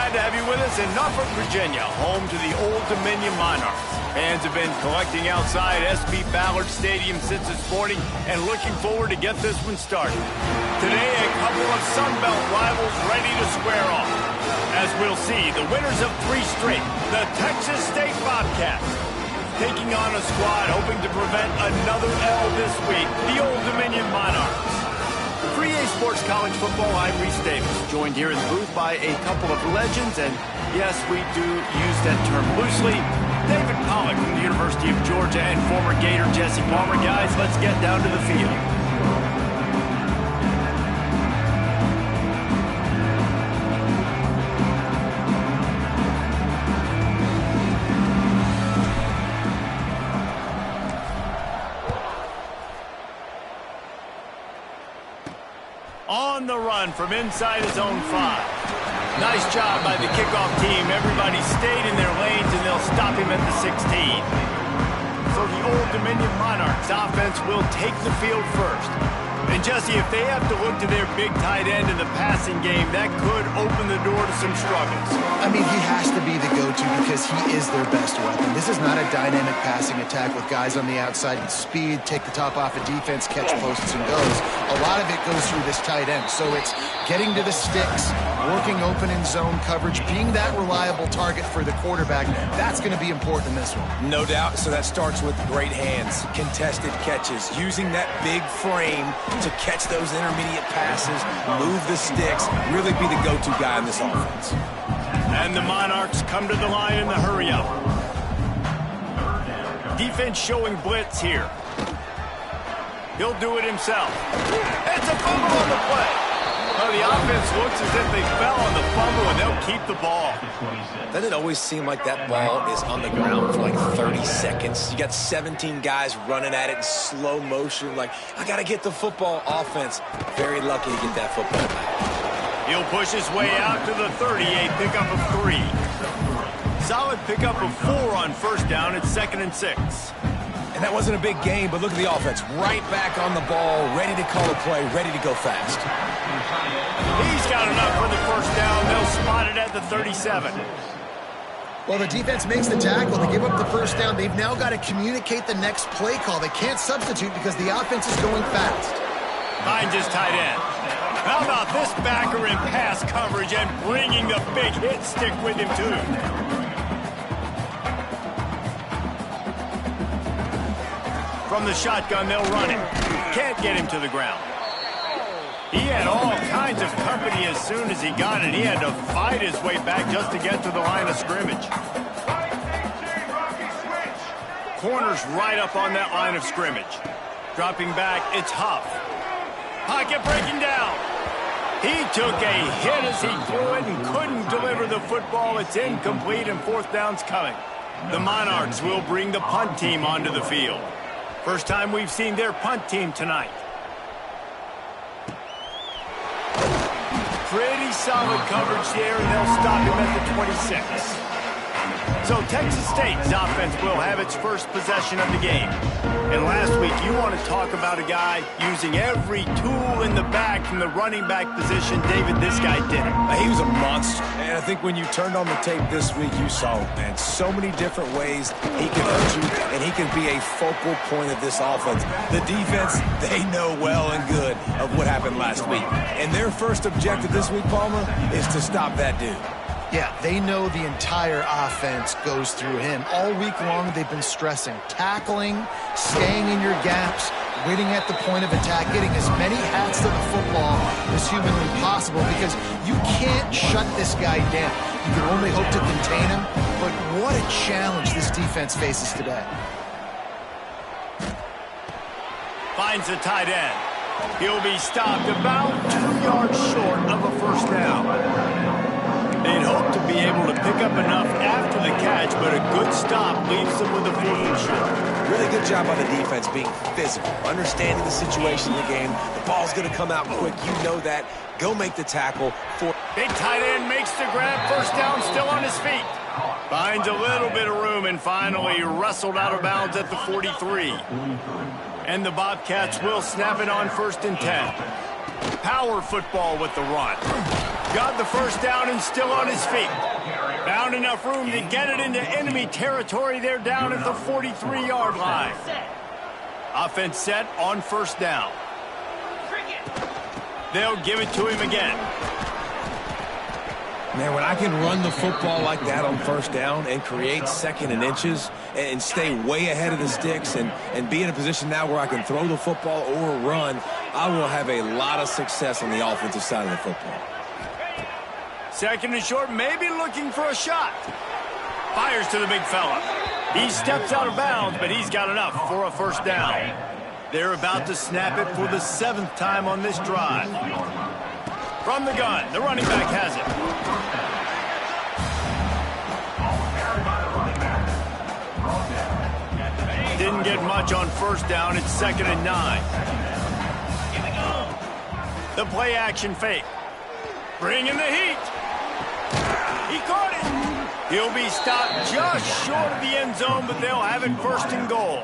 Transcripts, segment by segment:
glad to have you with us in Norfolk, Virginia, home to the Old Dominion Monarchs. Fans have been collecting outside SP Ballard Stadium since this morning and looking forward to get this one started. Today, a couple of Sun Belt rivals ready to square off. As we'll see, the winners of 3 straight, the Texas State Bobcats, taking on a squad hoping to prevent another L this week, the Old Dominion Monarchs. For EA Sports College Football, I'm Reese Davis, joined here in the booth by a couple of legends, and yes, we do use that term loosely. David Pollack from the University of Georgia and former Gator Jesse Palmer. Guys, let's get down to the field. On the run from inside his own 5. Nice job by the kickoff team. Everybody stayed in their lanes, and they'll stop him at the 16. So the Old Dominion Monarchs offense will take the field first. And Jesse, if they have to look to their big tight end in the passing game, that could open the door to some struggles. I mean, he has to be the go-to because he is their best weapon. This is not a dynamic passing attack with guys on the outside with speed, take the top off a defense, catch posts and goes. A lot of it goes through this tight end. So it's getting to the sticks, working open in zone coverage, being that reliable target for the quarterback. That's going to be important in this one. No doubt. So that starts with great hands, contested catches, using that big frame to catch those intermediate passes, move the sticks, really be the go-to guy in this offense. And the Monarchs come to the line in the hurry-up. Defense showing blitz here. He'll do it himself. It's a fumble on the play. Well, the offense looks as if they fell on the fumble, and they'll keep the ball. Doesn't it always seem like that ball is on the ground for like 30 seconds? You got 17 guys running at it in slow motion. Like, I got to get the football. Offense, very lucky to get that football back. He'll push his way out to the 30, a pickup of 3. Solid pickup of 4 on first down. It's 2nd and 6. And that wasn't a big game, but look at the offense. Right back on the ball, ready to call a play, ready to go fast. He's got enough for the first down. They'll spot it at the 37. Well, the defense makes the tackle. They give up the first down. They've now got to communicate the next play call. They can't substitute because the offense is going fast. Finds his tight end. How about this backer in pass coverage and bringing the big hit stick with him, too? From the shotgun, they'll run it. Can't get him to the ground. He had all kinds of company as soon as he got it. He had to fight his way back just to get to the line of scrimmage. Corner's right up on that line of scrimmage. Dropping back, it's Huff. Pocket breaking down. He took a hit as he threw it and couldn't deliver the football. It's incomplete and 4th down's coming. The Monarchs will bring the punt team onto the field. First time we've seen their punt team tonight. Pretty solid coverage there, and they'll stop him at the 26. So Texas State's offense will have its first possession of the game. And last week, you want to talk about a guy using every tool in the back from the running back position. David, this guy did it. He was a monster. And I think when you turned on the tape this week, you saw, man, so many different ways he can hurt you, and he can be a focal point of this offense. The defense, they know well and good of what happened last week. And their first objective this week, Palmer, is to stop that dude. Yeah, they know the entire offense goes through him. All week long, they've been stressing. Tackling, staying in your gaps, waiting at the point of attack, getting as many hats to the football as humanly possible because you can't shut this guy down. You can only hope to contain him, but what a challenge this defense faces today. Finds the tight end. He'll be stopped about 2 yards short of a first down. They'd hope to be able to pick up enough after the catch, but a good stop leaves them with a 4th and short. Really good job by the defense being physical, understanding the situation in the game. The ball's going to come out quick. You know that. Go make the tackle. Big tight end makes the grab. First down, still on his feet. Finds a little bit of room and finally wrestled out of bounds at the 43. And the Bobcats will snap it on 1st and 10. Power football with the run. got the first down and still on his feet. Found enough room to get it into enemy territory there down at the 43-yard line. Offense set on first down. They'll give it to him again. Man, when I can run the football like that on first down and create second and inches and stay way ahead of the sticks and be in a position now where I can throw the football or run, I will have a lot of success on the offensive side of the football. Second and short, maybe looking for a shot. Fires to the big fella. He steps out of bounds, but he's got enough for a first down. They're about to snap it for the 7th time on this drive. From the gun, the running back has it. Didn't get much on first down. It's 2nd and 9. The play action fake. Bringing the heat. He caught it. He'll be stopped just short of the end zone, but they'll have it 1st and goal.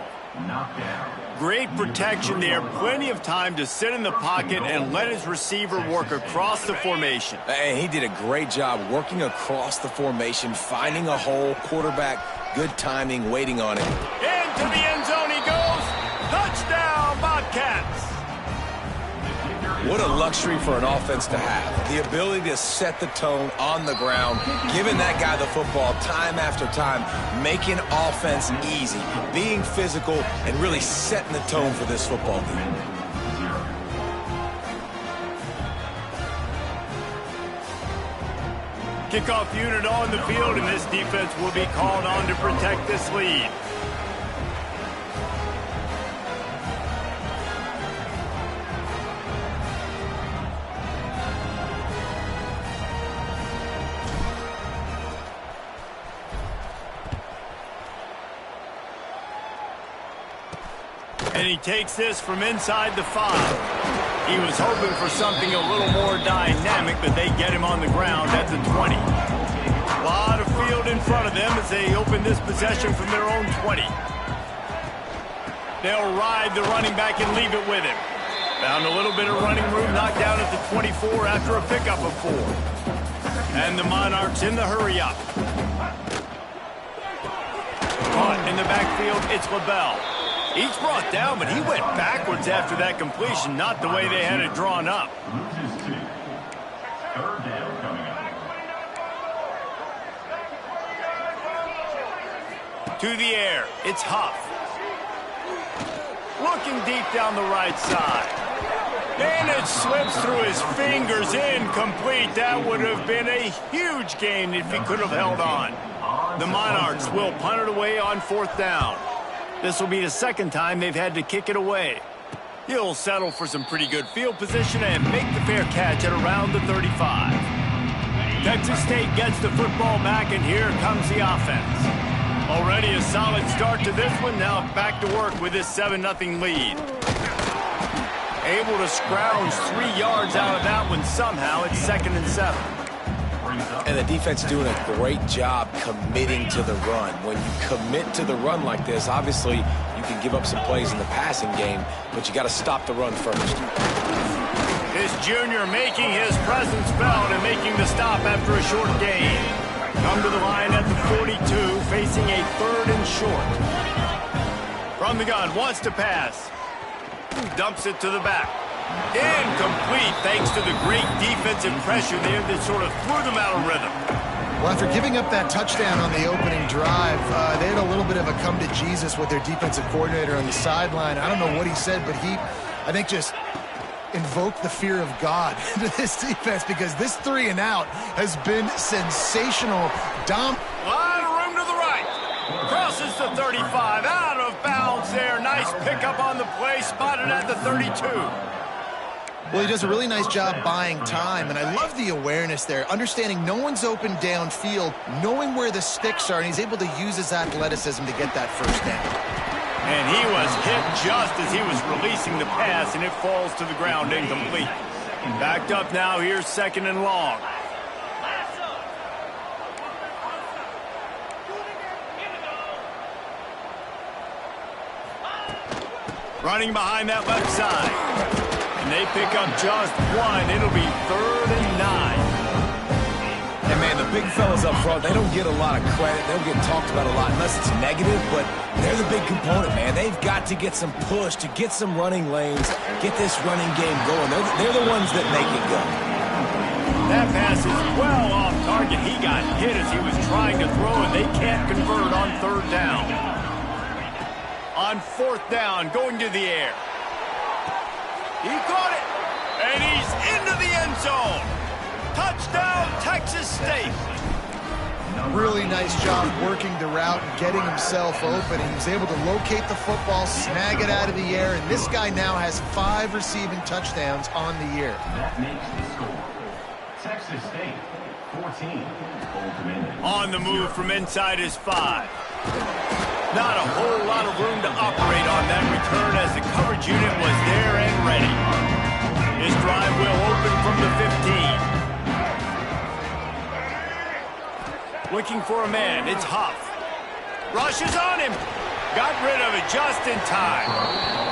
Great protection there. Plenty of time to sit in the pocket and let his receiver work across the formation. And he did a great job working across the formation, finding a hole, quarterback, good timing, waiting on it. Into the end zone he goes. Touchdown, Bobcats. What a luxury for an offense to have. The ability to set the tone on the ground, giving that guy the football time after time, making offense easy, being physical, and really setting the tone for this football team. Kickoff unit on the field, and this defense will be called on to protect this lead. And he takes this from inside the 5. He was hoping for something a little more dynamic, but they get him on the ground at the 20. A lot of field in front of them as they open this possession from their own 20. They'll ride the running back and leave it with him. Found a little bit of running room, knocked down at the 24 after a pickup of 4. And the Monarchs in the hurry-up. Caught in the backfield, it's LaBelle. Each brought down, but he went backwards after that completion, not the way they had it drawn up. To the air, it's Huff. Looking deep down the right side. And it slips through his fingers, incomplete. That would have been a huge gain if he could have held on. The Monarchs will punt it away on 4th down. This will be the 2nd time they've had to kick it away. He'll settle for some pretty good field position and make the fair catch at around the 35. Texas State gets the football back, and here comes the offense. Already a solid start to this one. Now back to work with this 7-0 lead. Able to scrounge 3 yards out of that one somehow. It's 2nd and 7. And the defense doing a great job committing to the run. When you commit to the run like this, obviously you can give up some plays in the passing game, but you got to stop the run first. This junior making his presence felt and making the stop after a short gain. Come to the line at the 42, facing a 3rd and short. From the gun, wants to pass. Dumps it to the back. Incomplete thanks to the great defensive pressure there that sort of threw them out of rhythm. Well, after giving up that touchdown on the opening drive, they had a little bit of a come to Jesus with their defensive coordinator on the sideline. I don't know what he said, but he, I think, just invoked the fear of God into this defense, because this 3 and out has been sensational. A lot of room to the right. Crosses the 35, out of bounds there. Nice pickup on the play, spotted at the 32. Well, he does a really nice job buying time, and I love the awareness there, understanding no one's open downfield, knowing where the sticks are, and he's able to use his athleticism to get that first down. And he was hit just as he was releasing the pass, and it falls to the ground incomplete. Backed up now, here's 2nd and long. Running behind that left side. And they pick up just 1. It'll be 3rd and 9. man, the big fellas up front, they don't get a lot of credit. They don't get talked about a lot unless it's negative, but they're the big component, man. They've got to get some push, to get some running lanes, get this running game going. They're the ones that make it go. That pass is well off target. He got hit as he was trying to throw, and they can't convert on third down. On fourth down, going to the air. He caught it, and he's into the end zone. Touchdown, Texas State. Really nice job working the route and getting himself open. He was able to locate the football, snag it out of the air, and this guy now has 5 receiving touchdowns on the year. That makes the score. Texas State, 14. Old Dominion. On the move from inside his 5. Not a whole lot of room to operate on that return as the coverage unit was there and ready. His drive will open from the 15. Looking for a man, it's Huff. Rushes on him. Got rid of it just in time.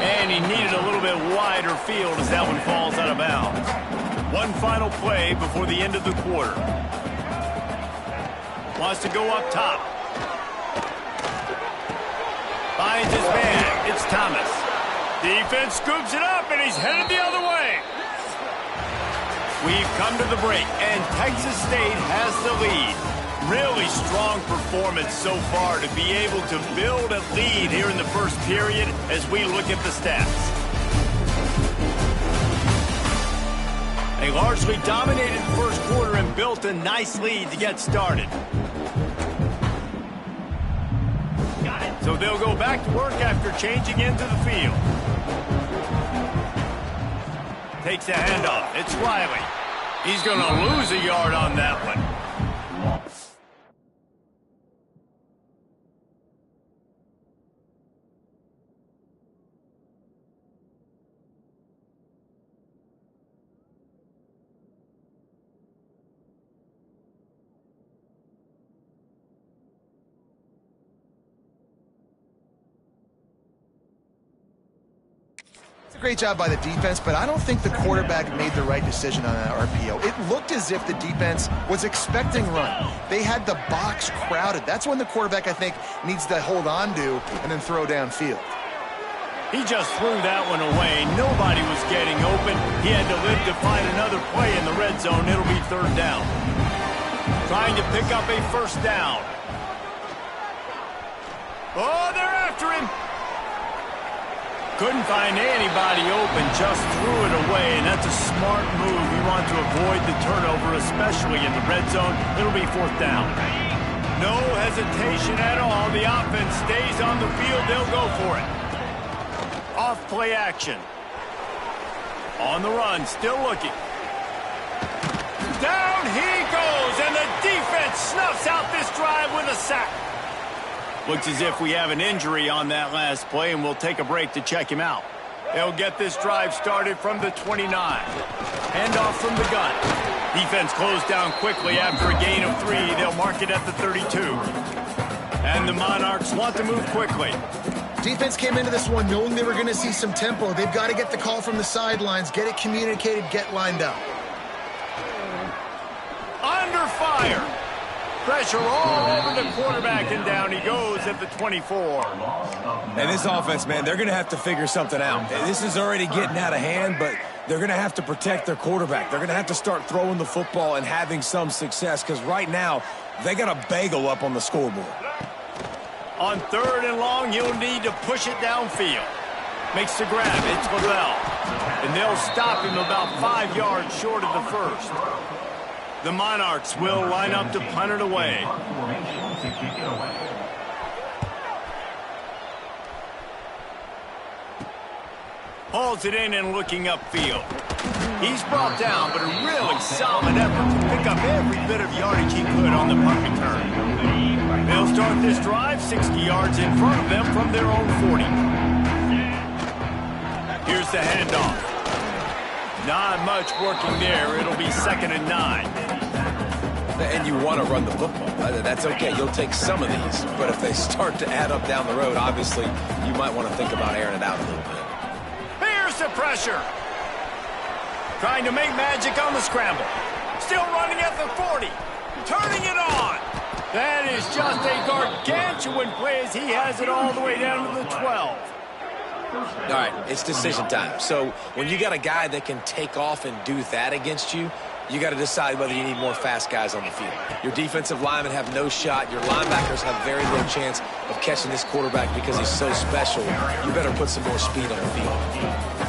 And he needed a little bit wider field as that one falls out of bounds. One final play before the end of the quarter. Wants to go up top. Finds his man. It's Thomas. Defense scoops it up, and he's headed the other way. We've come to the break, and Texas State has the lead. Really strong performance so far to be able to build a lead here in the first period as we look at the stats. They largely dominated the first quarter and built a nice lead to get started. So they'll go back to work after changing into the field. Takes the handoff. It's Riley. He's going to lose a yard on that one. Great job by the defense, but I don't think the quarterback made the right decision on that RPO. It looked as if the defense was expecting run. They had the box crowded. That's when the quarterback, I think, needs to hold on to and then throw downfield. He just threw that one away. Nobody was getting open. He had to live to find another play in the red zone. It'll be third down. Trying to pick up a first down. Oh, they're after him. Couldn't find anybody open, just threw it away, and that's a smart move. You want to avoid the turnover, especially in the red zone. It'll be fourth down. No hesitation at all. The offense stays on the field. They'll go for it. Off play action. On the run, still looking. Down he goes, and the defense snuffs out this drive with a sack. Looks as if we have an injury on that last play, and we'll take a break to check him out. They'll get this drive started from the 29. Handoff from the gun. Defense closed down quickly after a gain of 3. They'll mark it at the 32. And the Monarchs want to move quickly. Defense came into this one knowing they were going to see some tempo. They've got to get the call from the sidelines, get it communicated, get lined up. Under fire. Pressure all over the quarterback, and down he goes at the 24. And this offense, man, they're going to have to figure something out. This is already getting out of hand, but they're going to have to protect their quarterback. They're going to have to start throwing the football and having some success, because right now, they got a bagel up on the scoreboard. On third and long, he'll need to push it downfield. Makes the grab. It's Lavelle. And they'll stop him about 5 yards short of the first. The Monarchs will line up to punt it away. Hauls it in and looking upfield. He's brought down, but a really solid effort to pick up every bit of yardage he could on the punt return. They'll start this drive 60 yards in front of them from their own 40. Here's the handoff. Not much working there. It'll be 2nd and 9. And you want to run the football. That's okay. You'll take some of these. But if they start to add up down the road, obviously, you might want to think about airing it out a little bit. Here's the pressure. Trying to make magic on the scramble. Still running at the 40. Turning it on. That is just a gargantuan play as he has it all the way down to the 12. All right, it's decision time. So when you got a guy that can take off and do that against you, you got to decide whether you need more fast guys on the field. Your defensive linemen have no shot. Your linebackers have very little chance of catching this quarterback because he's so special. You better put some more speed on the field.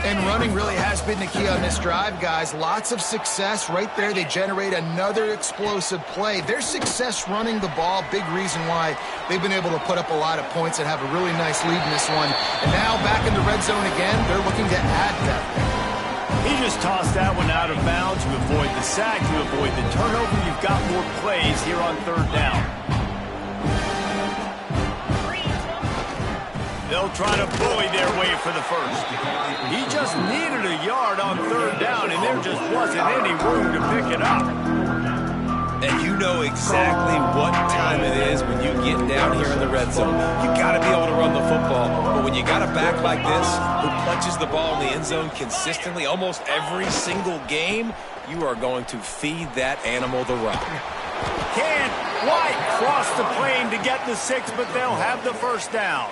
And running really has been the key on this drive, guys. Lots of success right there. They generate another explosive play. Their success running the ball, big reason why they've been able to put up a lot of points and have a really nice lead in this one. And now back in the red zone again, they're looking to add that. He just tossed that one out of bounds to avoid the sack, to avoid the turnover. You've got more plays here on third down. They'll try to bully their way for the first. He just needed a yard on third down, and there just wasn't any room to pick it up. And you know exactly what time it is when you get down here in the red zone. You got to be able to run the football. But when you got a back like this who punches the ball in the end zone consistently almost every single game, you are going to feed that animal the rock. Can't quite cross the plane to get the 6, but they'll have the first down.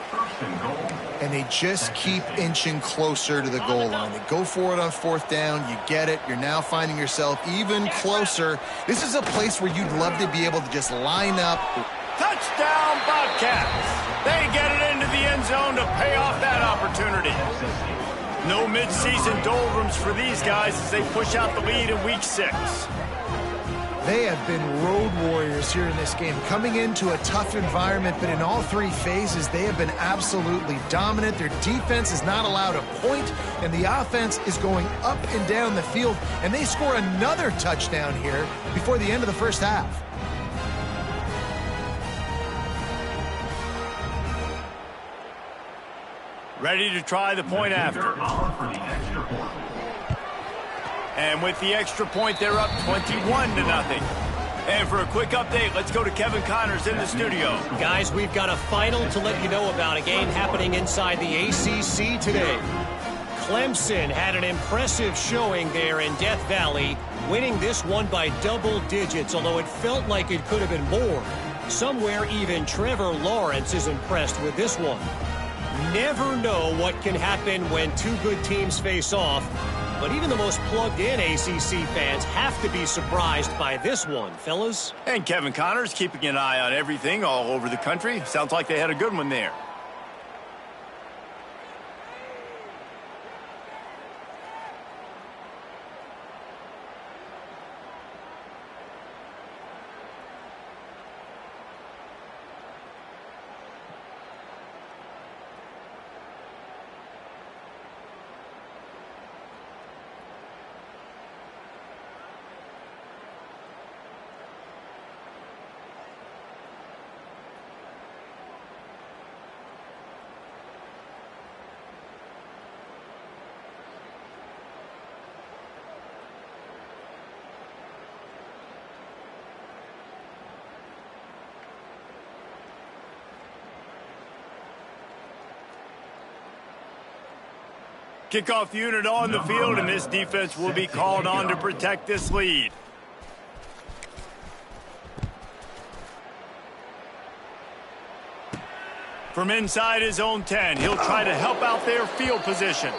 And they just keep inching closer to the goal line. They go for it on fourth down. You get it. You're now finding yourself even closer. This is a place where you'd love to be able to just line up. Touchdown, Bobcats. They get it into the end zone to pay off that opportunity. No midseason doldrums for these guys as they push out the lead in week 6. They have been road warriors here in this game, coming into a tough environment, but in all three phases, they have been absolutely dominant. Their defense is not allowed a point, and the offense is going up and down the field, and they score another touchdown here before the end of the first half. Ready to try the point after. And with the extra point, they're up 21-0. And for a quick update, let's go to Kevin Connors in the studio. Guys, we've got a final to let you know about, a game happening inside the ACC today. Clemson had an impressive showing there in Death Valley, winning this one by double digits, although it felt like it could have been more. Somewhere even Trevor Lawrence is impressed with this one. Never know what can happen when two good teams face off, but even the most plugged-in ACC fans have to be surprised by this one, fellas. And Kevin Connors keeping an eye on everything all over the country. Sounds like they had a good one there. Kickoff unit on the field, and this defense will be called on to protect this lead. From inside his own 10, he'll try to help out their field position.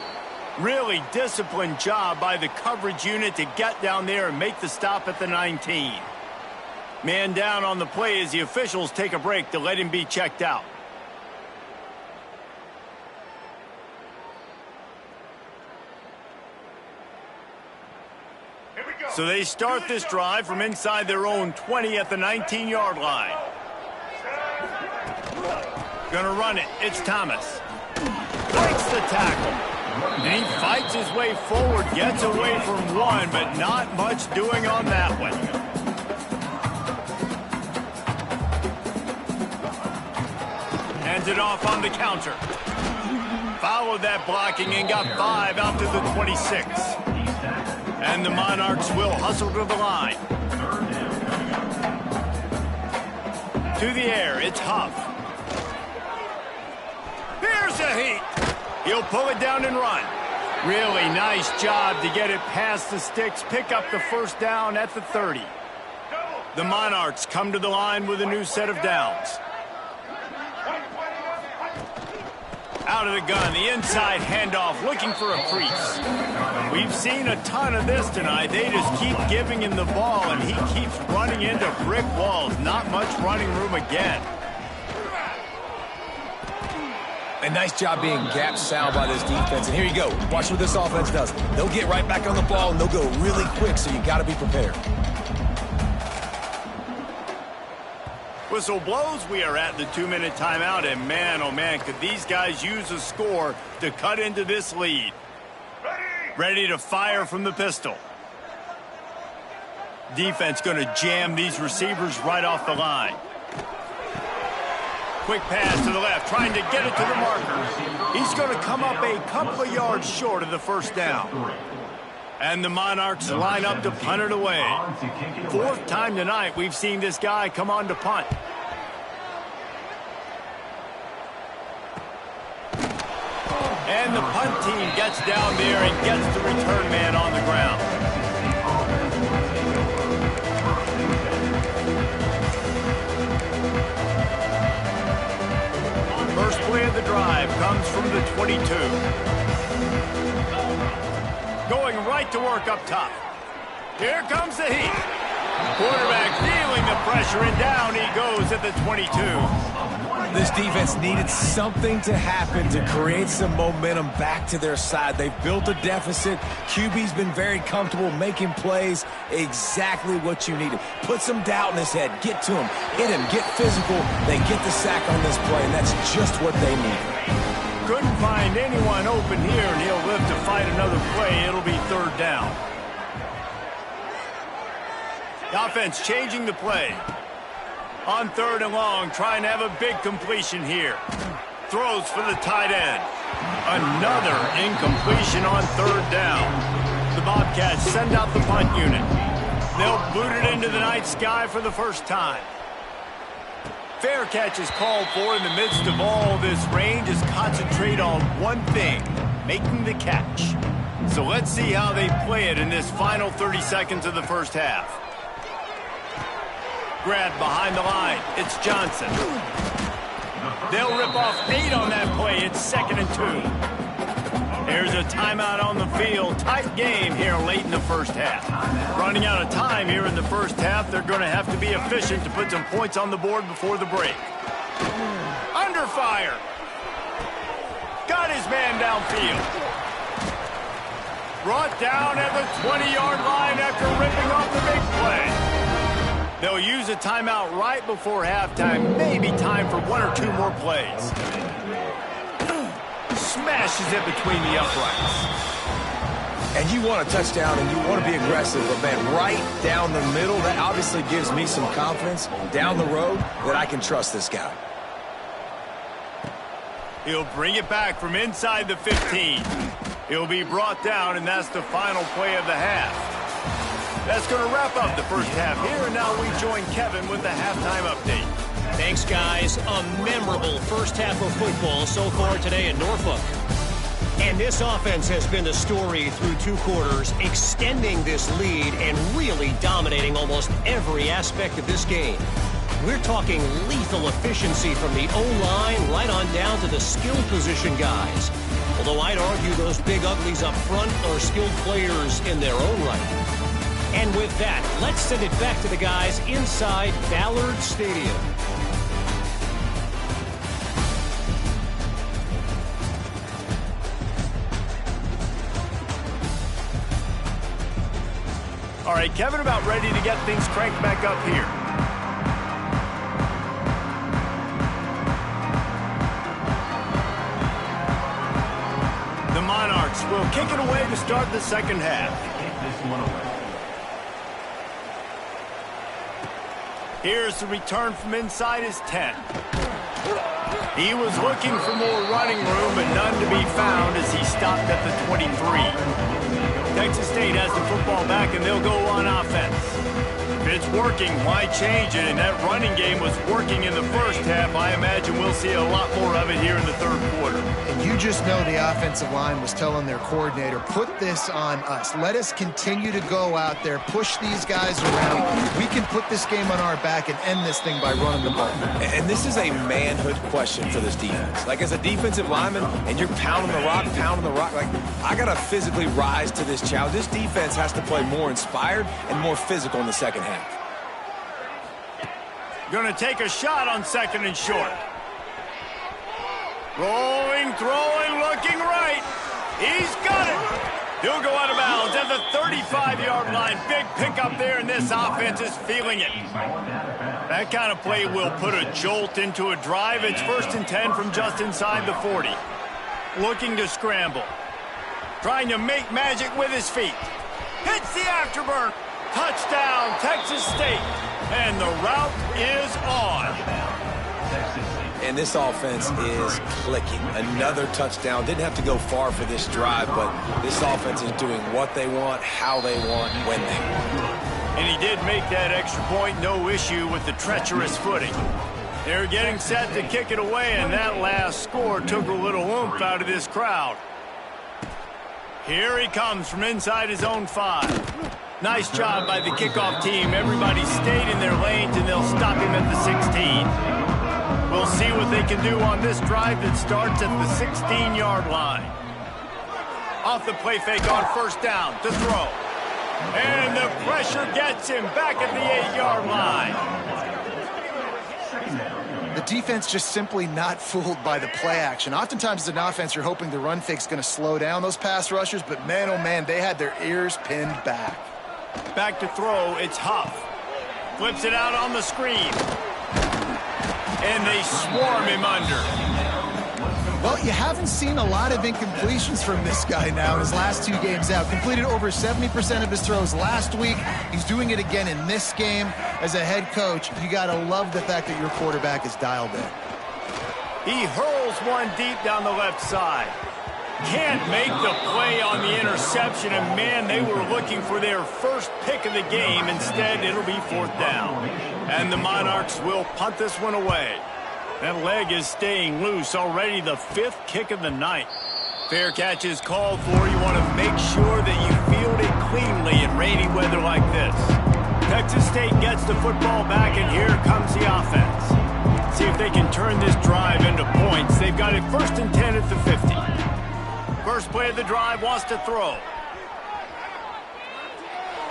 Really disciplined job by the coverage unit to get down there and make the stop at the 19. Man down on the play as the officials take a break to let him be checked out. So they start this drive from inside their own 20 at the 19-yard line. Gonna run it. It's Thomas. Breaks the tackle. And he fights his way forward, gets away from one, but not much doing on that one. Hands it off on the counter. Followed that blocking and got 5 out to the 26. And the Monarchs will hustle to the line. To the air, it's Huff. There's a heat. He'll pull it down and run. Really nice job to get it past the sticks, pick up the first down at the 30. The Monarchs come to the line with a new set of downs. Out of the gun, the inside handoff, looking for a crease. We've seen a ton of this tonight. They just keep giving him the ball, and he keeps running into brick walls. Not much running room again. A nice job being gap sound by this defense. And here you go. Watch what this offense does. They'll get right back on the ball, and they'll go really quick, so you got to be prepared. Whistle blows. We are at the 2-minute timeout, and man, oh man, could these guys use a score to cut into this lead. Ready to fire from the pistol. Defense going to jam these receivers right off the line. Quick pass to the left, trying to get it to the marker. He's going to come up a couple of yards short of the first down. And the Monarchs line up to punt it away. Fourth time tonight we've seen this guy come on to punt. And the punt team gets down there and gets the return man on the ground. First play of the drive comes from the 22. Going right to work up top. Here comes the heat. Quarterback feeling the pressure, and down he goes at the 22. This defense needed something to happen to create some momentum back to their side. They've built a deficit. QB's been very comfortable making plays. Exactly what you needed. Put some doubt in his head. Get to him. Hit him. Get physical. They get the sack on this play, and that's just what they need. Couldn't find anyone open here, and he'll live to fight another play. It'll be third down. The offense changing the play. On third and long, trying to have a big completion here. Throws for the tight end. Another incompletion on third down. The Bobcats send out the punt unit. They'll boot it into the night sky for the first time. Fair catch is called for. In the midst of all this rain, just concentrate on one thing, making the catch. So let's see how they play it in this final 30 seconds of the first half. Grab behind the line. It's Johnson. They'll rip off 8 on that play. It's 2nd and 2. There's a timeout on the field. Tight game here late in the first half. Running out of time here in the first half. They're going to have to be efficient to put some points on the board before the break. Under fire. Got his man downfield. Brought down at the 20-yard line after ripping off the big play. They'll use a timeout right before halftime. Maybe time for 1 or 2 more plays. Smashes it between the uprights. And you want a touchdown and you want to be aggressive, but man, right down the middle, that obviously gives me some confidence down the road that I can trust this guy. He'll bring it back from inside the 15. He'll be brought down, and that's the final play of the half. That's going to wrap up the first half here, and now we join Kevin with the halftime update. Thanks, guys. A memorable first half of football so far today in Norfolk. And this offense has been the story through 2 quarters, extending this lead and really dominating almost every aspect of this game. We're talking lethal efficiency from the O-line right on down to the skill position guys. Although I'd argue those big uglies up front are skilled players in their own right. And with that, let's send it back to the guys inside Ballard Stadium. All right, Kevin, about ready to get things cranked back up here. The Monarchs will kick it away to start the second half. Here's the return from inside his 10. He was looking for more running room, but none to be found as he stopped at the 23. Texas State has the football back, and they'll go on offense. If it's working, why change it? And that running game was working in the first half. I imagine we'll see a lot more of it here in the third quarter. And you just know the offensive line was telling their coordinator, put this on us. Let us continue to go out there, push these guys around. We can put this game on our back and end this thing by running the ball. And this is a manhood question for this defense. Like, as a defensive lineman, and you're pounding the rock, like, I got to physically rise to this challenge. This defense has to play more inspired and more physical in the second half. Going to take a shot on 2nd and short. Rolling, throwing, looking right. He's got it. He'll go out of bounds at the 35-yard line. Big pickup there, and this offense is feeling it. That kind of play will put a jolt into a drive. It's 1st and 10 from just inside the 40. Looking to scramble. Trying to make magic with his feet. Hits the afterburn. Touchdown, Texas State. And the route is on. And this offense is clicking. Another touchdown. Didn't have to go far for this drive, but this offense is doing what they want, how they want, when they want. And he did make that extra point, no issue with the treacherous footing. They're getting set to kick it away, and that last score took a little oomph out of this crowd. Here he comes from inside his own 5. Nice job by the kickoff team. Everybody stayed in their lanes, and they'll stop him at the 16. We'll see what they can do on this drive that starts at the 16-yard line. Off the play fake on 1st down to throw. And the pressure gets him back at the 8-yard line. The defense just simply not fooled by the play action. Oftentimes as an offense, you're hoping the run fake's going to slow down those pass rushers, but man, oh man, they had their ears pinned back. Back to throw, it's Huff. Flips it out on the screen. And they swarm him under. Well, you haven't seen a lot of incompletions from this guy now in his last 2 games out. Completed over 70% of his throws last week. He's doing it again in this game. As a head coach, you got to love the fact that your quarterback is dialed in. He hurls one deep down the left side. Can't make the play on the interception, and man, they were looking for their first pick of the game. Instead, it'll be 4th down. And the Monarchs will punt this one away. That leg is staying loose. Already the 5th kick of the night. Fair catch is called for. You want to make sure that you field it cleanly in rainy weather like this. Texas State gets the football back, and here comes the offense. See if they can turn this drive into points. They've got it 1st and 10 at the 50. First play of the drive, wants to throw.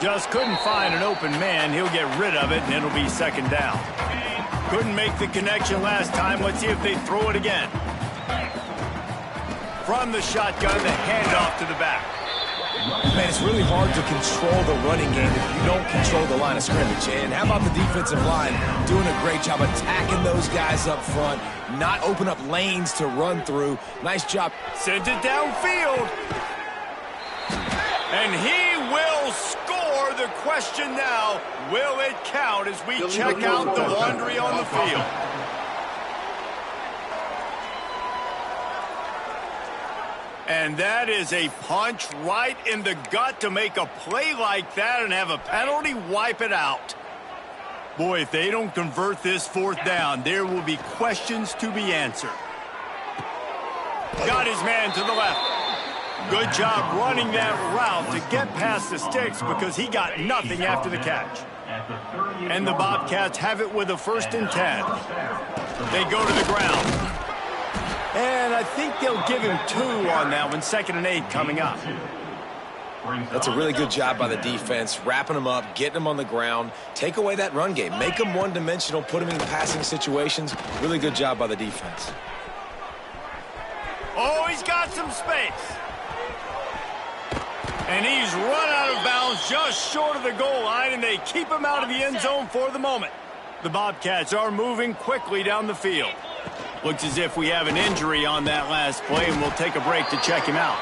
Just couldn't find an open man. He'll get rid of it, and it'll be 2nd down. Couldn't make the connection last time. Let's see if they throw it again. From the shotgun, the handoff to the back. Man, it's really hard to control the running game if you don't control the line of scrimmage. And how about the defensive line doing a great job attacking those guys up front, not open up lanes to run through. Nice job. Sends it downfield. And he will score. The question now, will it count as we check out the laundry on the field? And that is a punch right in the gut to make a play like that and have a penalty wipe it out. Boy, if they don't convert this 4th down, there will be questions to be answered. Got his man to the left. Good job running that route to get past the sticks because he got nothing after the catch. And the Bobcats have it with a 1st and 10. They go to the ground. And I think they'll give him 2 on that one. 2nd and 8 coming up. That's a really good job by the defense, wrapping them up, getting them on the ground. Take away that run game. Make them one-dimensional, put them in passing situations. Really good job by the defense. Oh, he's got some space. And he's run out of bounds just short of the goal line, and they keep him out of the end zone for the moment. The Bobcats are moving quickly down the field. Looks as if we have an injury on that last play, and we'll take a break to check him out.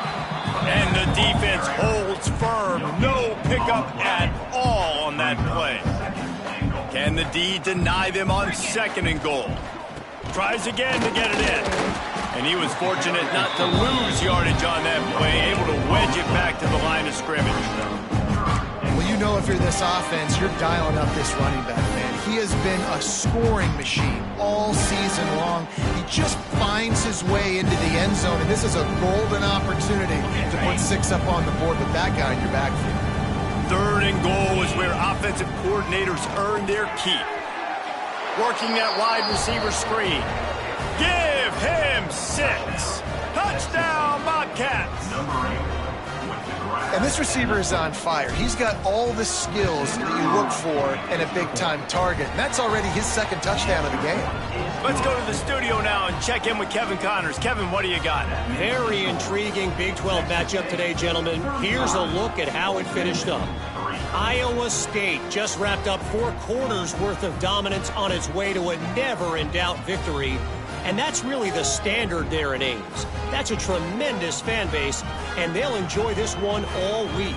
And the defense holds firm. No pickup at all on that play. Can the D deny them on 2nd and goal? Tries again to get it in. And he was fortunate not to lose yardage on that play, able to wedge it back to the line of scrimmage. Well, you know if you're this offense, you're dialing up this running back, man. He has been a scoring machine all season long. He just finds finds his way into the end zone, and this is a golden opportunity to put 6 up on the board with that guy in your backfield. 3rd and goal is where offensive coordinators earn their keep. Working that wide receiver screen. Give him 6. Touchdown, Bobcats. And this receiver is on fire. He's got all the skills that you look for in a big-time target, and that's already his 2nd touchdown of the game. Let's go to the studio now and check in with Kevin Connors. Kevin, what do you got? Very intriguing Big 12 matchup today, gentlemen. Here's a look at how it finished up. Iowa State just wrapped up 4 quarters worth of dominance on its way to a never-in-doubt victory. And that's really the standard there in Ames. That's a tremendous fan base, and they'll enjoy this one all week.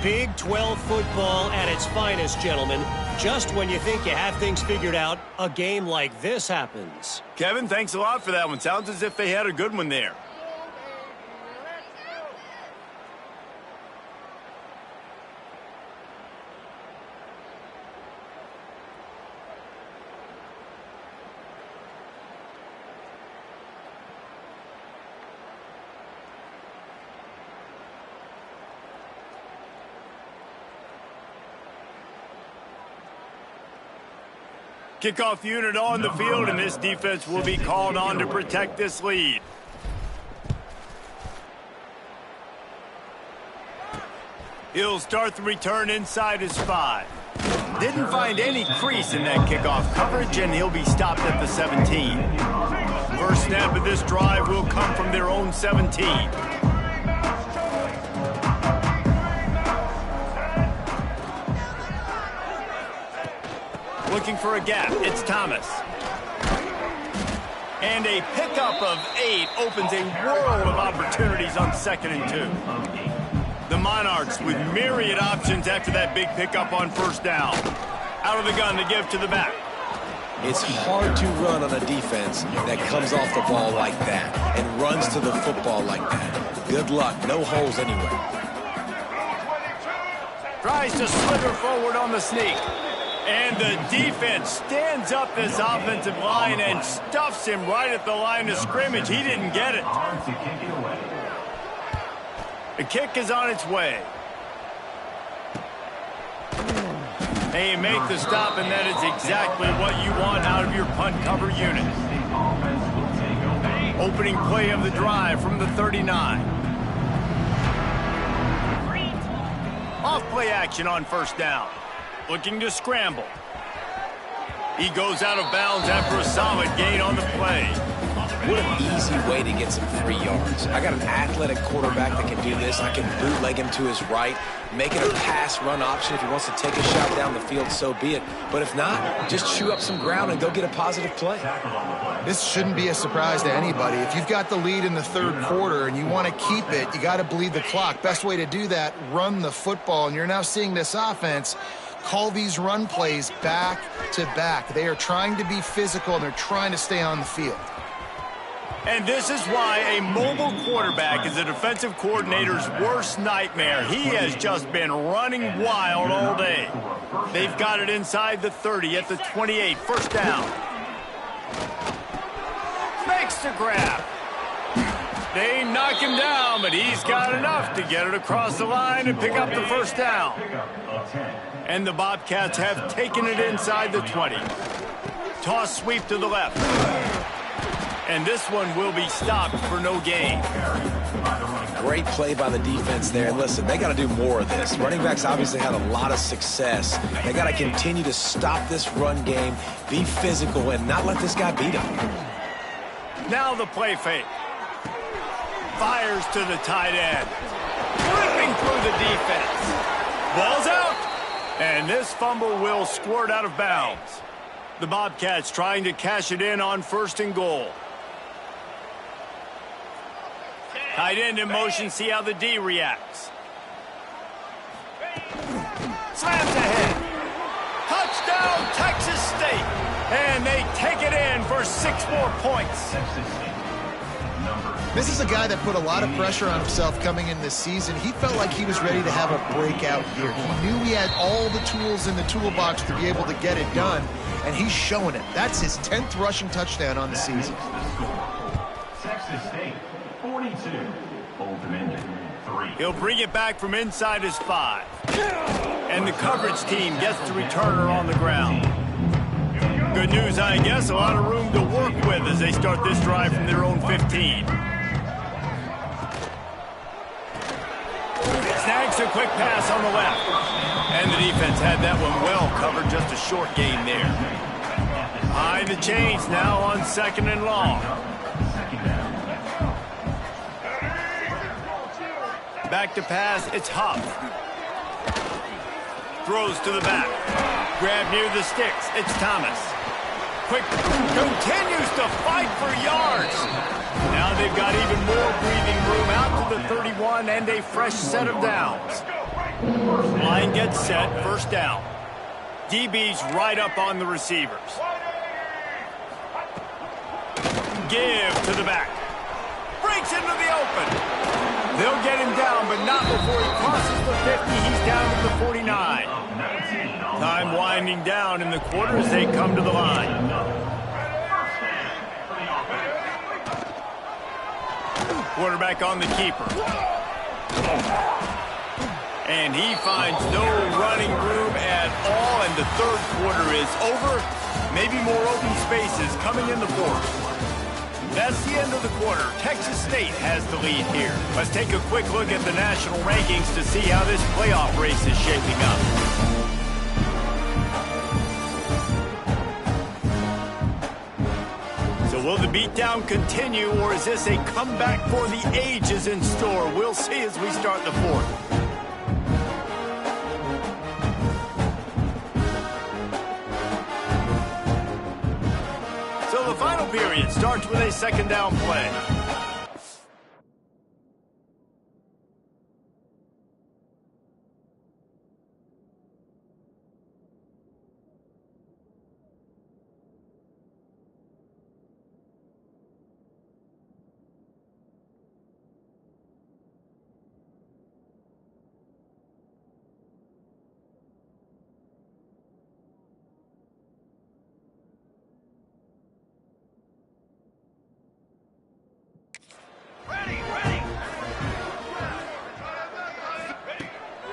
Big 12 football at its finest, gentlemen. Just when you think you have things figured out, a game like this happens. Kevin, thanks a lot for that one. Sounds as if they had a good one there. Kickoff unit on the field, and this defense will be called on to protect this lead. He'll start the return inside his 5. Didn't find any crease in that kickoff coverage, and he'll be stopped at the 17. First snap of this drive will come from their own 17. Looking for a gap. It's Thomas. And a pickup of 8 opens a world of opportunities on 2nd and 2. The Monarchs with myriad options after that big pickup on 1st down. Out of the gun to give to the back. It's hard to run on a defense that comes off the ball like that and runs to the football like that. Good luck. No holes anywhere. Tries to slither forward on the sneak. And the defense stands up this offensive line and stuffs him right at the line of scrimmage. He didn't get it. The kick is on its way. And you make the stop, and that is exactly what you want out of your punt cover unit. Opening play of the drive from the 39. Off play action on 1st down. Looking to scramble. He goes out of bounds after a solid gain on the play. What an easy way to get some 3 yards. I got an athletic quarterback that can do this. I can bootleg him to his right, make it a pass-run option. If he wants to take a shot down the field, so be it. But if not, just chew up some ground and go get a positive play. This shouldn't be a surprise to anybody. If you've got the lead in the 3rd quarter and you want to keep it, you got to bleed the clock. Best way to do that, run the football. And you're now seeing this offense call these run plays back to back. They are trying to be physical, and they're trying to stay on the field. And this is why a mobile quarterback is a defensive coordinator's worst nightmare. He has just been running wild all day. They've got it inside the 30 at the 28. 1st down. Makes the grab. They knock him down, but he's got enough to get it across the line and pick up the 1st down. And the Bobcats have taken it inside the 20. Toss sweep to the left. And this one will be stopped for no gain. Great play by the defense there. And listen, they got to do more of this. Running backs obviously had a lot of success. They got to continue to stop this run game, be physical, and not let this guy beat them. Now the play fake. Fires to the tight end. Ripping through the defense. Ball's out. And this fumble will squirt out of bounds. The Bobcats trying to cash it in on 1st and goal. Tight end in motion, see how the D reacts. Slams ahead. Touchdown, Texas State. And they take it in for 6 more points. This is a guy that put a lot of pressure on himself coming in this season. He felt like he was ready to have a breakout year. He knew he had all the tools in the toolbox to be able to get it done, and he's showing it. That's his 10th rushing touchdown on the season. Texas State, 42. Old Dominion, 3. He'll bring it back from inside his 5. And the coverage team gets the returner on the ground. Good news, I guess, a lot of room to work with as they start this drive from their own 15. Snags a quick pass on the left. And the defense had that one well covered, just a short gain there. Behind the chains now on 2nd and long. Back to pass, it's Huff. Throws to the back. Grab near the sticks, it's Thomas. Quick, continues to fight for yards. Now they've got even more breathing room out to the 31 and a fresh set of downs. Line gets set, first down. DB's right up on the receivers. Give to the back. Breaks into the open. They'll get him down, but not before he crosses the 50. He's down to the 49. Time winding down in the quarter as they come to the line. Quarterback on the keeper. And he finds no running room at all, and the third quarter is over. Maybe more open spaces coming in the fourth. That's the end of the quarter. Texas State has the lead here. Let's take a quick look at the national rankings to see how this playoff race is shaping up. So will the beatdown continue, or is this a comeback for the ages in store? We'll see as we start the fourth. So the final period starts with a 2nd down play.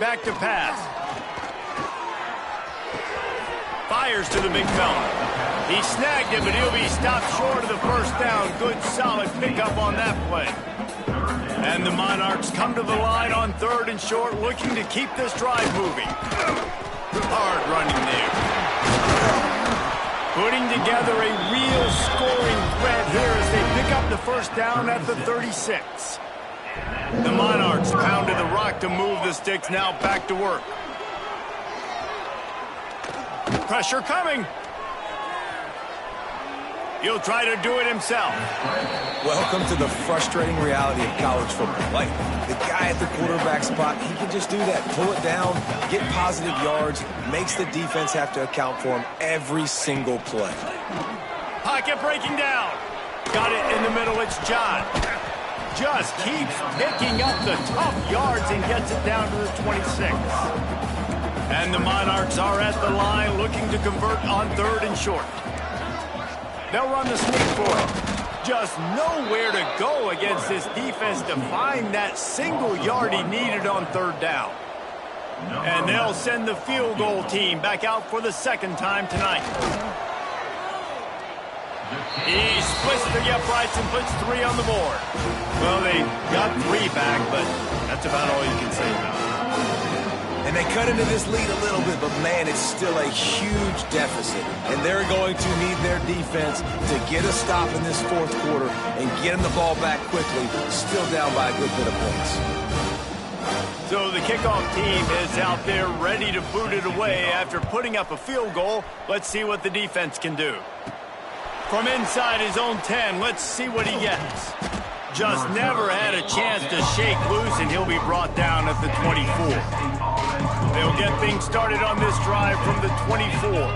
Back to pass. Fires to the big fella. He snagged it, but he'll be stopped short of the first down. Good, solid pickup on that play. And the Monarchs come to the line on 3rd and short, looking to keep this drive moving. Hard running there. Putting together a real scoring threat here as they pick up the first down at the 36. The Monarchs pounded the rock to move the sticks, now back to work. Pressure coming. He'll try to do it himself. Welcome to the frustrating reality of college football. Like, the guy at the quarterback spot, he can just do that. Pull it down, get positive yards, makes the defense have to account for him every single play. Pocket breaking down. Got it in the middle, it's John. Just keeps picking up the tough yards and gets it down to the 26. And the Monarchs are at the line looking to convert on 3rd and short. They'll run the sneak for it. Just nowhere to go against this defense to find that single yard he needed on 3rd down. And they'll send the field goal team back out for the 2nd time tonight. He splits the uprights and puts 3 on the board. Well, they got 3 back, but that's about all you can say about it. And they cut into this lead a little bit, but man, it's still a huge deficit. And they're going to need their defense to get a stop in this 4th quarter and get them the ball back quickly, still down by a good bit of points. So the kickoff team is out there ready to boot it away after putting up a field goal. Let's see what the defense can do. From inside his own 10, let's see what he gets. Just never had a chance to shake loose, and he'll be brought down at the 24. They'll get things started on this drive from the 24.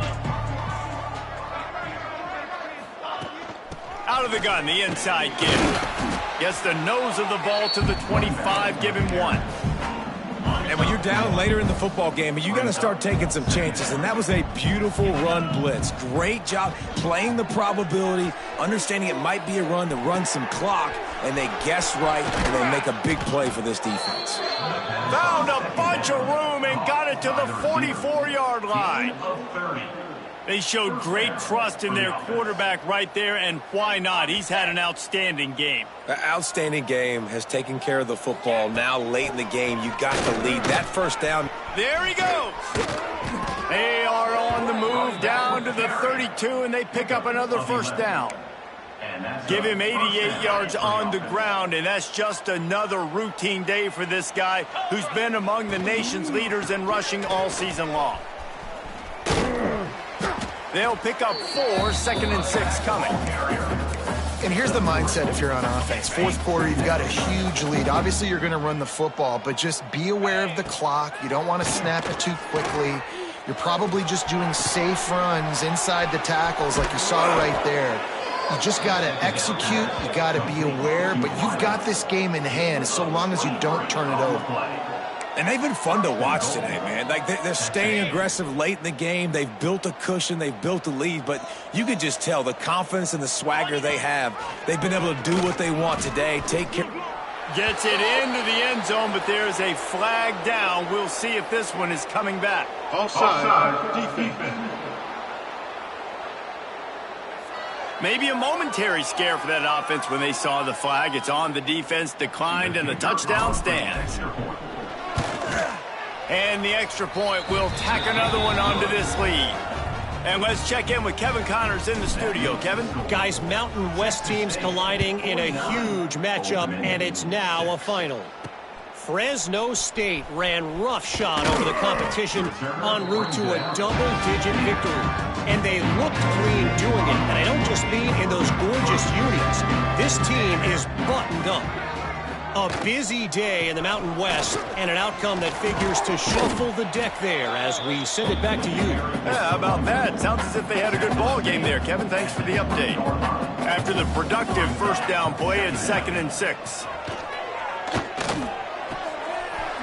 Out of the gun, the inside give. Gets the nose of the ball to the 25, give him 1. And when you're down later in the football game, you got to start taking some chances. And that was a beautiful run blitz. Great job playing the probability, understanding it might be a run to run some clock, and they guess right, and they make a big play for this defense. Found a bunch of room and got it to the 44-yard line. They showed great trust in their quarterback right there, and why not? He's had an outstanding game. An outstanding game, has taken care of the football. Now late in the game, you got to lead. That first down. There he goes. They are on the move down to the 32, and they pick up another first down. Give him 88 yards on the ground, and that's just another routine day for this guy who's been among the nation's leaders in rushing all season long. They'll pick up 4, 2nd and 6 coming. And here's the mindset if you're on offense. Fourth quarter, you've got a huge lead. Obviously, you're going to run the football, but just be aware of the clock. You don't want to snap it too quickly. You're probably just doing safe runs inside the tackles like you saw right there. You just got to execute. You got to be aware, but you've got this game in hand so long as you don't turn it over. And they've been fun to watch today, man. Like, they're staying aggressive late in the game. They've built a cushion. They've built a lead. But you can just tell the confidence and the swagger they have. They've been able to do what they want today. Take care. Gets it into the end zone, but there's a flag down. We'll see if this one is coming back. Offside, defense. Maybe a momentary scare for that offense when they saw the flag. It's on the defense, declined, and the touchdown stands. And the extra point will tack another one onto this lead. And let's check in with Kevin Connors in the studio. Kevin? Guys, Mountain West teams colliding in a huge matchup, and it's now a final. Fresno State ran roughshod over the competition en route to a double-digit victory. And they looked clean doing it. And I don't just mean in those gorgeous unis. This team is buttoned up. A busy day in the Mountain West, and an outcome that figures to shuffle the deck there as we send it back to you. Yeah, how about that? Sounds as if they had a good ball game there, Kevin. Thanks for the update. After the productive first down play, it's 2nd and 6.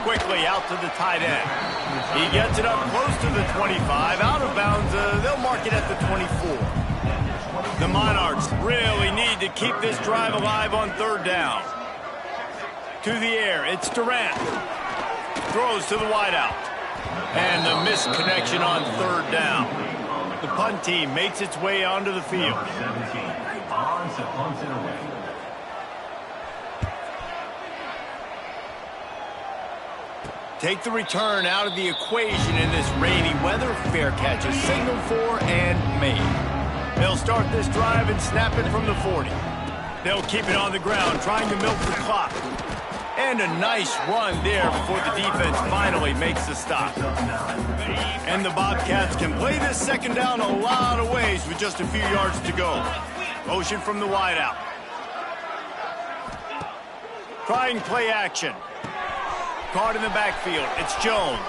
Quickly out to the tight end. He gets it up close to the 25. Out of bounds, they'll mark it at the 24. The Monarchs really need to keep this drive alive on 3rd down. To the air, it's Durant. Throws to the wideout. And the missed connection on 3rd down. The punt team makes its way onto the field. Take the return out of the equation in this rainy weather. Fair catch is signaled for and made. They'll start this drive and snap it from the 40. They'll keep it on the ground, trying to milk the clock. And a nice run there before the defense finally makes the stop. And the Bobcats can play this 2nd down a lot of ways with just a few yards to go. Motion from the wideout. Trying play action. Caught in the backfield. It's Jones.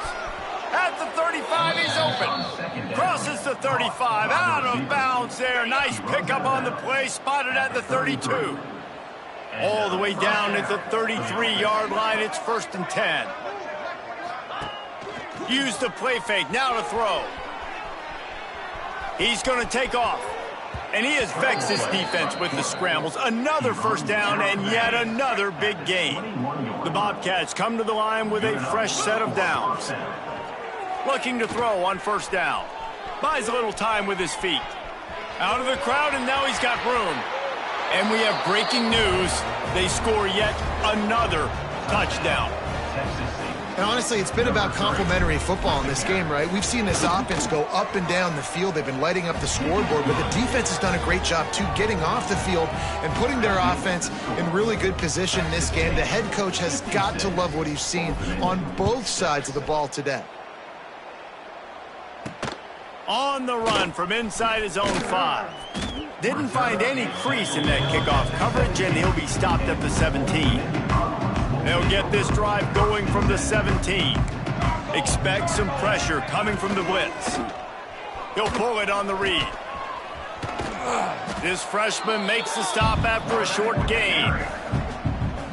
At the 35, he's open. Crosses the 35. Out of bounds there. Nice pickup on the play. Spotted at the 32. All the way down at the 33-yard line. It's 1st and 10. Use the play fake. Now to throw. He's going to take off. And he has vexed his defense with the scrambles. Another first down and yet another big gain. The Bobcats come to the line with a fresh set of downs. Looking to throw on 1st down. Buys a little time with his feet. Out of the crowd, and now he's got room. And we have breaking news. They score yet another touchdown. And honestly, it's been about complementary football in this game, right? We've seen this offense go up and down the field. They've been lighting up the scoreboard, but the defense has done a great job, too, getting off the field and putting their offense in really good position in this game. The head coach has got to love what he's seen on both sides of the ball today. On the run from inside his own 5. Didn't find any crease in that kickoff coverage, and he'll be stopped at the 17. They'll get this drive going from the 17. Expect some pressure coming from the blitz. He'll pull it on the read. This freshman makes the stop after a short gain.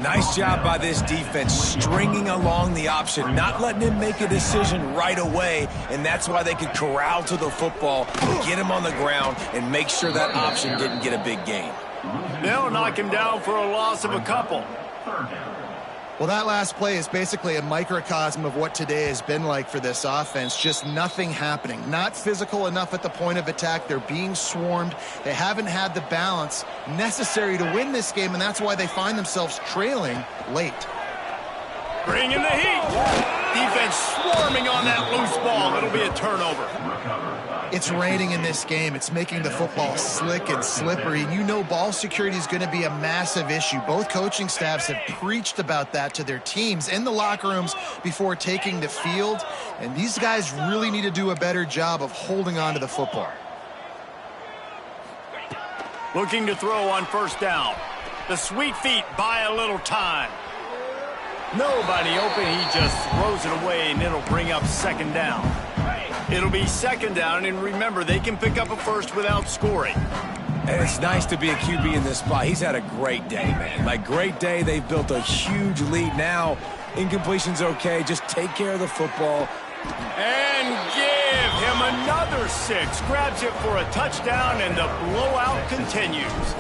Nice job by this defense, stringing along the option, not letting him make a decision right away, and that's why they could corral to the football, get him on the ground, and make sure that option didn't get a big gain. They'll knock him down for a loss of a couple. Well, that last play is basically a microcosm of what today has been like for this offense. Just nothing happening. Not physical enough at the point of attack. They're being swarmed. They haven't had the balance necessary to win this game, and that's why they find themselves trailing late. Bring in the heat. Defense swarming on that loose ball. It'll be a turnover. It's raining in this game. It's making the football slick and slippery. And you know ball security is going to be a massive issue. Both coaching staffs have preached about that to their teams in the locker rooms before taking the field. And these guys really need to do a better job of holding on to the football. Looking to throw on first down. The sweet feet buy a little time. Nobody open. He just throws it away, and it'll bring up second down. It'll be second down, and remember, they can pick up a first without scoring. And it's nice to be a QB in this spot. He's had a great day, man. Like, great day. They've built a huge lead now. Incompletion's okay. Just take care of the football. And give him another 6. Grabs it for a touchdown, and the blowout continues.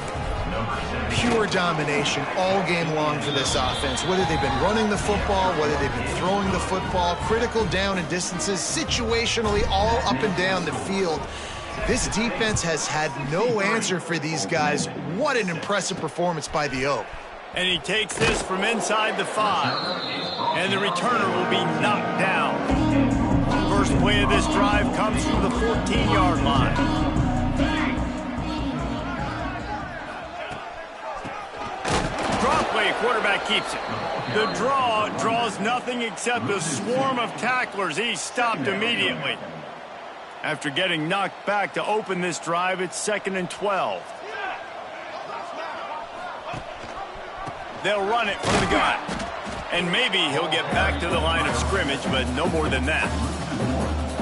Pure domination all game long for this offense. Whether they've been running the football, whether they've been throwing the football, critical down and distances, situationally all up and down the field. This defense has had no answer for these guys. What an impressive performance by the Oak. And he takes this from inside the 5. And the returner will be knocked down. First play of this drive comes from the 14-yard line. Play, quarterback keeps it. The draw draws nothing except a swarm of tacklers. He's stopped immediately. After getting knocked back to open this drive, it's 2nd and 12. They'll run it from the gun. And maybe he'll get back to the line of scrimmage, but no more than that.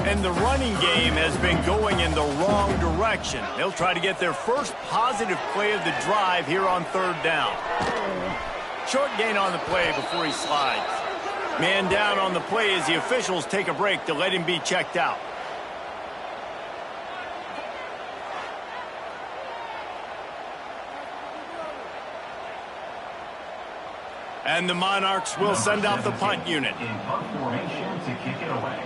And the running game has been going in the wrong direction. They'll try to get their first positive play of the drive here on 3rd down. Short gain on the play before he slides. Man down on the play as the officials take a break to let him be checked out. And the Monarchs will send out the punt unit. In punt formation to kick it away.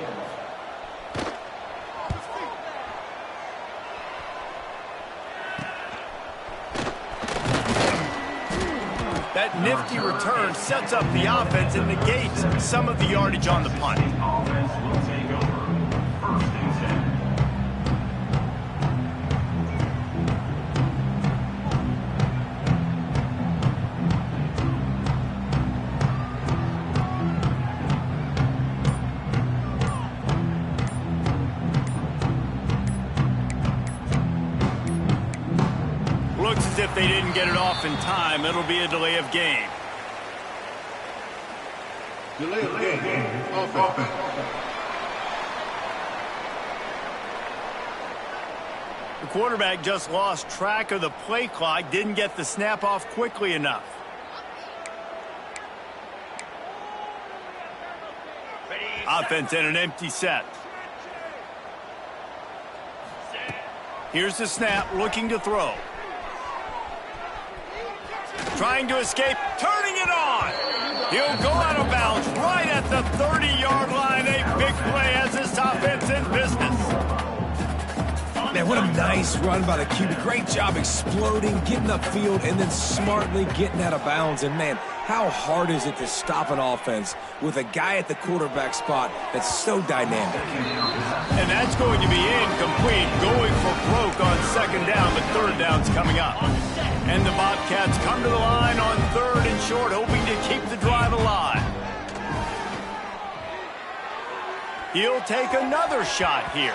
That nifty return sets up the offense and negates some of the yardage on the punt. Offense will take over. 1st and 10. Looks as if they didn't get it off in time. It'll be a delay of game. Delay of game. Offense. The quarterback just lost track of the play clock, didn't get the snap off quickly enough. Offense in an empty set. Here's the snap, looking to throw. Trying to escape, turning it on. He'll go out of bounds right at the 30-yard line. A big play as this offense in business. Man, what a nice run by the QB. Great job exploding, getting upfield, and then smartly getting out of bounds. And, man, how hard is it to stop an offense with a guy at the quarterback spot that's so dynamic? And that's going to be incomplete, going for broke on 2nd down, but 3rd down's coming up. And the Bobcats come to the line on 3rd and short, hoping to keep the drive alive. He'll take another shot here.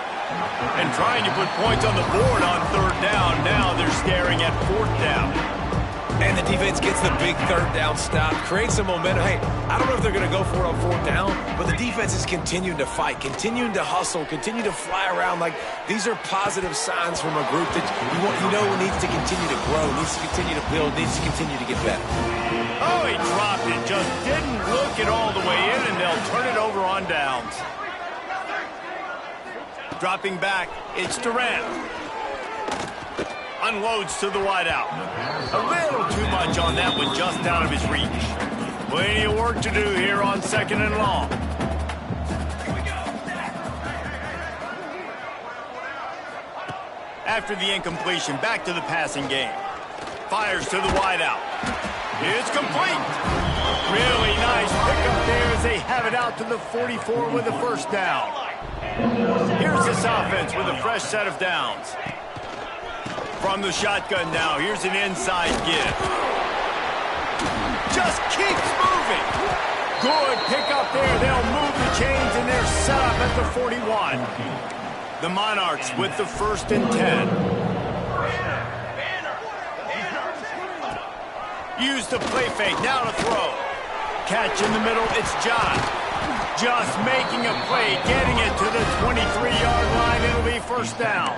And trying to put points on the board on 3rd down. Now they're staring at 4th down. And the Defense gets the big third down stop, creates some momentum. Hey, I don't know if they're going to go for it on fourth down, but the defense is continuing to fight, continuing to hustle, continue to fly around. Like, these are positive signs from a group that needs to continue to grow, needs to continue to build, needs to continue to get better. Oh, he dropped it. Just didn't look it all the way in, and they'll turn it over on downs. Dropping back, it's Durant. Unloads to the wideout. A little too much on that one, just out of his reach. Plenty of work to do here on second and long. After the incompletion, back to the passing game. Fires to the wideout. It's complete. Really nice pickup there as they have it out to the 44 with a first down. Here's this offense with a fresh set of downs. From the shotgun now, here's an inside give. Just keeps moving. Good pickup there. They'll move the chains, and they're set up at the 41. The Monarchs with the 1st and 10. Use the play fake, now to throw. Catch in the middle, it's John. Just making a play, getting it to the 23-yard line. It'll be first down.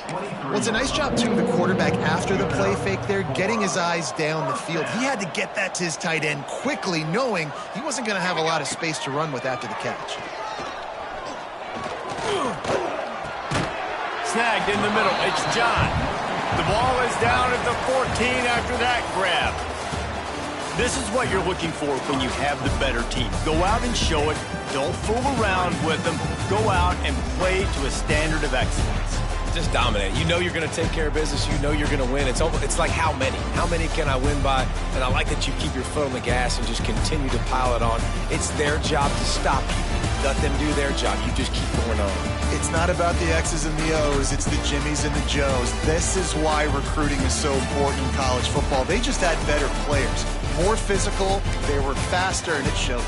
Well, it's a nice job, too, the quarterback after the play fake there, getting his eyes down the field. He had to get that to his tight end quickly, knowing he wasn't going to have a lot of space to run with after the catch. Snagged in the middle, it's John. The ball is down at the 14 after that grab. This is what you're looking for when you have the better team. Go out and show it. Don't fool around with them. Go out and play to a standard of excellence. Just dominate. You know you're going to take care of business. You know you're going to win. It's like how many? How many can I win by? And I like that you keep your foot on the gas and just continue to pile it on. It's their job to stop you. Let them do their job. You just keep going on. It's not about the X's and the O's. It's the Jimmies and the Joes. This is why recruiting is so important in college football. They just had better players. More physical. They were faster, and it showed.